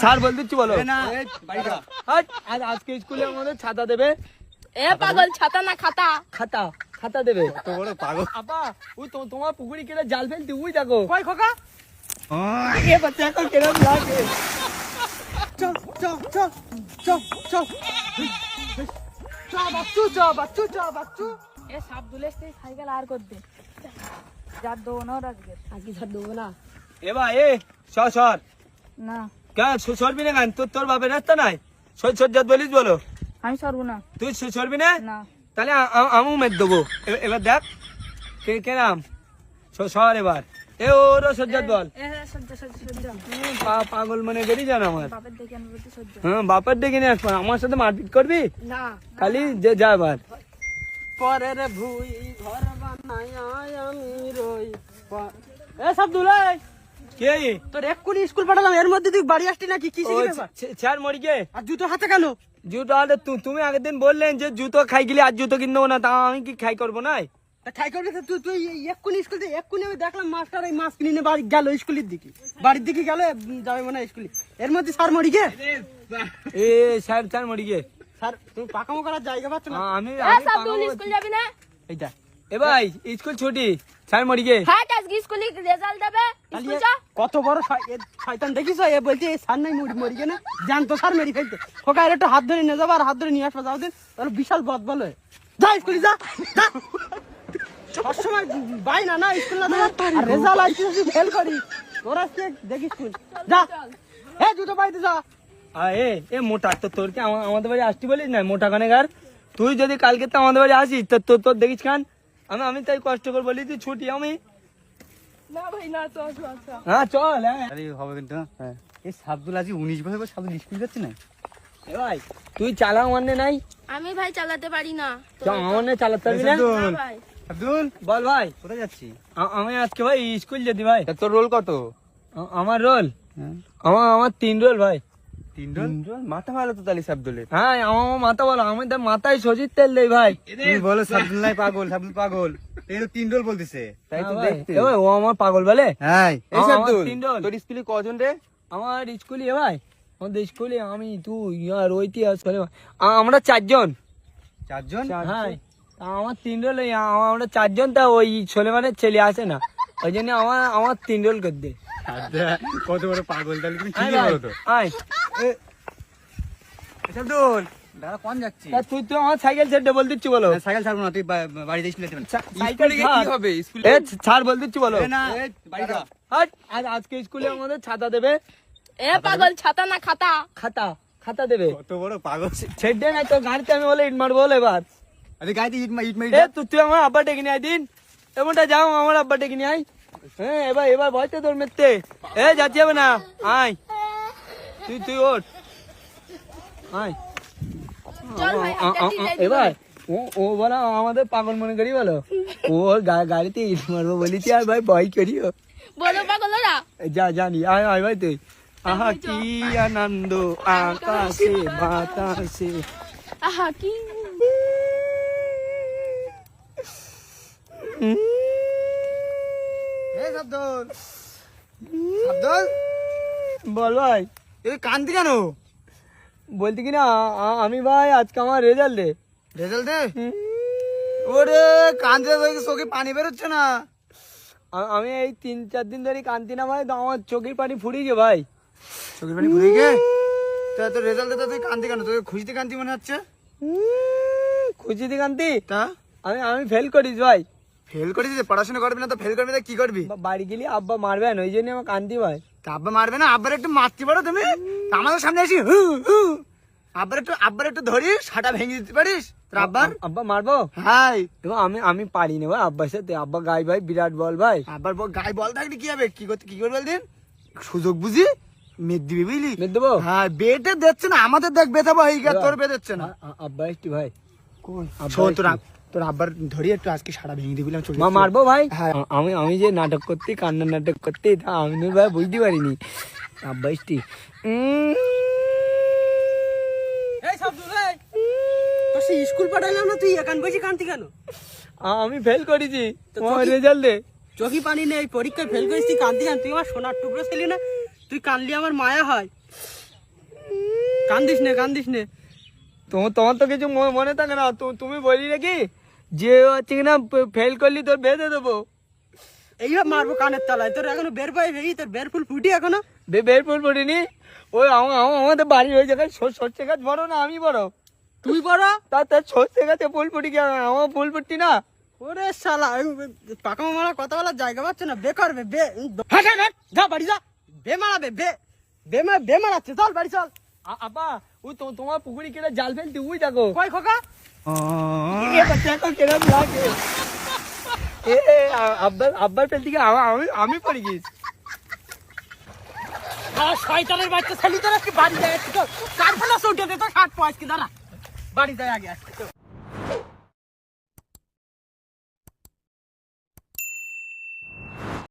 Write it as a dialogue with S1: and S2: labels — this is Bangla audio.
S1: ছাড় বল দিচ্ছি বলো আজকে স্কুলে আমাদের ছাতা দেবে।
S2: এ পাগল, ছাতা না খাতা।
S1: খাতা খাতা দেবে।
S3: তো বড় পাগল।
S1: আপা ওই তোমার পুকুরি কেটে জাল ফেলতে ওই দেখো।
S3: কই খোকা?
S1: এ বাচ্চা এখন কেরম লাগে।
S3: চল চল চল চল চল বাচ্চু।
S2: এ সাপ দুলে সাইকেল আর কর দে। যার দেবো না আজকে ঝাড় দেবো না।
S1: এ ভাই এ সর
S2: না
S1: কেন সরবি না কেন? তোর বাপের রাস্তা নাই। সর যাত বলিস বলো।
S2: আমি সরবো না।
S1: তুই সরবি না?
S2: না
S1: তাহলে আমু মেদ দেবো। এবার দেখ কে নাম সর এবার। এ ওর সজ্জাত বল। পাগল মনে করি জান আমার।
S2: বাপের দেখে আমি বলছি সহ্য।
S1: হ্যাঁ বাপের ডেকে নিয়ে আসবো। আমার সাথে মারপিট করবি
S2: না
S1: খালি যে যা এবার।
S3: পরের ভুই ঘর বানাই আমি রই। এ সব দুলাই
S1: কে
S3: তোর এক্ষুনি স্কুল পাঠালাম, এর মধ্যে তুই বাড়ি আসতি নাকি? কি শিখবি ব্যাপার?
S1: ছাড় মরিকে।
S3: আর জুতো হাতে কেন?
S1: জুতো আরে তুমি আগের দিন বললেন যে জুতো খাই গেলে আর জুতো কিনবো না, তা আমি কি খাই করবো না?
S3: তা খাই করবি তো? তুই এক্ষুনি স্কুল থেকে এক্ষুনি আমি দেখলাম মাস্টার এই মাছ কিনে নিয়ে বাড়ি গেল, স্কুলের দিকে বাড়ির দিকে গেল, যাবে মনে হয় স্কুলে। এর মধ্যে স্যার মরিকে।
S1: এ ছাড় মরিকে।
S3: স্যার তুমি পাকামো করার জায়গা পাচ্ছ না?
S1: আমি
S2: এ সাপ দুলে স্কুল যাবি না?
S1: এইটা এ ভাই স্কুল ছুটি। ছাড় মরিকে।
S2: হ্যাঁ আজকে স্কুলে রেজাল্ট দেবে। স্কুল যা।
S3: কত বড় শয়তান দেখিস? এ বলছে এই স্যার নাই মরিকে না, জানতো স্যার মেরি ফেলতে। খোকা এর একটু হাত ধরে নিয়ে যাবো আর হাত ধরে নিয়ে আসবো, যাও দিন তাহলে বিশাল বদ বলে। যা স্কুলে যা। সবসময় বাই না স্কুল না রেজাল্ট আসছে ফেল করি তোর আজকে দেখিস স্কুল যা। এ জুতো পাইতে যা।
S1: এ মোটা তো তোর কি আমাদের বাড়ি আসতি বলিস না মোটা কানেগার? তুই যদি কালকে তো আমাদের বাড়ি আসিস তো তোর দেখিস খান। আমি তাই কষ্ট করে বলি তুই ছুটি আমি।
S2: না ভাই না, চল।
S1: হ্যাঁ চল। হ্যাঁ
S3: আরে হবে কিন্তু এই সাবদুল আজ 19 বছর সাবদুল স্কুল যাচ্ছে না।
S1: এ ভাই তুই চালা মানে নাই।
S2: আমি ভাই চালাতে পারি না।
S1: আমার চালাতে পারবি না?
S2: না ভাই।
S3: আব্দুল
S1: বল ভাই
S3: কোথায় যাচ্ছি?
S1: আমি আজকে ভাই স্কুল যেতে ভাই।
S3: তোর রোল কত?
S1: আমার রোল আমার 3 রোল ভাই।
S3: 3 রোল? মাথা ভালো তো তাহলে সাবদুলের।
S1: হ্যাঁ আমার মাথা বলো, আমি তার মাথায় সজির তেল দেই ভাই।
S3: তুমি বলো সাবদুল নাই পাগল, সাবদুল পাগল। এই তো 3 রোল বলতেছে তাই তো দেখতে।
S1: এ ভাই ও আমার পাগল বলে।
S3: হ্যাঁ এই
S1: আমার
S3: সাবদুল
S1: 3 রোল।
S3: তোর স্কুলে কজন রে?
S1: আমার স্কুলে ভাই আমাদের স্কুলে আমি তুই আর ঐতিহাস আমরা 4 জন।
S3: 4 জন?
S1: হ্যাঁ আমার 3 রোল। আমরা 4 জন, তা ওই ছোলেমানের ছেলে আসে না, ওই জন্য আমার 3 রোল করে দে।
S3: কত বড় পাগল তাহলে তুমি
S1: আয়
S3: কি
S1: ভাই,
S3: বলো তো?
S1: আয়।
S3: সাবদুল দাদা কোন যাচ্ছি?
S1: তা তুই তো আমার সাইকেল ছেড়ে বল দিচ্ছি বলো।
S3: সাইকেল ছাড়বো না, তুই বাড়িতে স্কুলে যাবেন।
S1: সাইকেল কি হবে স্কুলে? ছাড় বল দিচ্ছি বলো।
S3: না বাড়ি যা।
S1: আজকে স্কুলে আমাদের ছাতা দেবে।
S2: এ পাগল, ছাতা না খাতা।
S1: খাতা দেবে।
S3: কত বড় পাগল।
S1: ছেড়ে নাই তো গাড়িতে আমি বলে ইট মারবো বল এবার।
S3: আরে গাইতে ইট মারি।
S1: তুই আমার আব্বা ডেকে নিয়ে আয় দিন। এমনটা যাও আমার আব্বা ডেকে নিয়ে আয়। হ্যাঁ এবার ভয়তে তোর মেরতে। যাচ্ছি যাবে না, আয় তুই ওঠ আয়।
S2: চল ভাই
S1: এবার ও বলো আমাদের পাগল মনে করি বলো। ও গাড়িতে ইট মারবো বলেছি আর ভাই ভয় করিও।
S2: বলো পাগলরা।
S1: জানি আয় ভাই তুই। আহা কি আনন্দ আকাশে বাতাসে।
S2: আহা কি
S3: এই সাবদুল সাবদুল
S1: বল ভাই।
S3: এই কান্দি কেন?
S1: বলতে কিনা আমি ভাই আজকে আমার রেজাল্ট দে।
S3: রেজাল্ট দে? ওরে কান্দে চোখে পানি বেরোচ্ছে না।
S1: আমি এই 3-4 দিন ধরে কান্তি না ভাই, তো আমার চোখের পানি ফুরিয়ে ভাই।
S3: চোখের পানি ঘুরে গে? তা তোর রেজাল্ট দে, তুই কান্দি কেন? তোকে খুশিতে কান্দি মনে হচ্ছে।
S1: খুশিতে কান্তি?
S3: তা
S1: আমি ফেল করিস ভাই।
S3: ফেল করেছিস? পড়াশোনা করবি না তো ফেল করবি, তা কি করবি?
S1: বাড়ি গেলে আব্বা মারবেন, ওই জন্য আমার কান্তি ভাই।
S3: তা আব্বা মারবে না? আব্বার একটু মারতে পারো তুমি? তা আমাদের সামনে আসি আব্বার একটু ধরিস, সাটা ভেঙে দিতে পারিস তোর আব্বার?
S1: আব্বা মারবো?
S3: হাই
S1: এবং আমি পারি না ভাই আব্বার সাথে। আব্বা গাই ভাই বিরাট বল ভাই।
S3: আব্বার গায়ে বল থাকলে কি হবে? কি করবে বলদিন? সুযোগ বুঝি মেদ দিবি বুঝলি?
S1: মেদ দেবো?
S3: হ্যাঁ বেটে দিচ্ছে না, আমাদের দেখ বেতাবো হয়ে গেছে, তোর বেঁধেচ্ছে না।
S1: আব্বা একটু ভাই
S3: শোন তোর আব্বার ধরি একটু আজকে সারা ভেঙে দিবি।
S1: মারবো ভাই?
S3: হ্যাঁ।
S1: আমি যে নাটক করতে কান্নার নাটক করতে তা আমি ভাই বুঝতে পারিনি। আব্বা ইস্টি
S3: স্কুল পাঠালাম না, তুই এখান বসে কান্তি কেন?
S1: আমি ফেল করেছি তোমার রেজাল্ট দে।
S3: চোখে পানি নেই, পরীক্ষায় ফেল করিস, তুই কান্তি কেন? তুই আমার সোনার টুকরো ছিলি না, তুই কানলি আমার মায়া হয়। কান্দিস নে
S1: তোমার তো কিছু মনে থাকে না, তুমি বলি নাকি যে হচ্ছে কিনা ফেল করলি তোর বেঁধে দেবো।
S3: এইবার মারবো কানের তলায়, তোর এখনো বের পাই ভেঙি, তোর বের ফুল ফুটি এখনো।
S1: বের ফুল পড়িনি, ওই আমাদের বাড়ির ওই জায়গায় সর্ষে গাছ বড় না আমি বড়?
S3: তুই বড়
S1: তার সর্ষে গাছে ফুল ফুটি কি আমার ফুল ফুটি না?
S3: ওরে শালা পাকা মারা কথা বলার জায়গা পাচ্ছে না, বে করবে বে হাট হাট হাট, যা বাড়ি যা, বে মারাবে বে মারাচ্ছে, চল বাড়ি চল।
S1: আপা ওই তোমার পুকুরি কেটে জাল ফেলতে ওই দেখো।
S3: কই খোকা?
S1: এবার দেখো কেরম লাগে। আব্বার ফেলতে গিয়ে আমি পড়ে গেছি।
S3: শয়তানের বাচ্চা ছেলে, তোরা কি বাড়ি যায়? কার ফেলা উঠে দে তো, 60 পয়সা কি দাঁড়া, বাড়ি যায় আগে আসছে।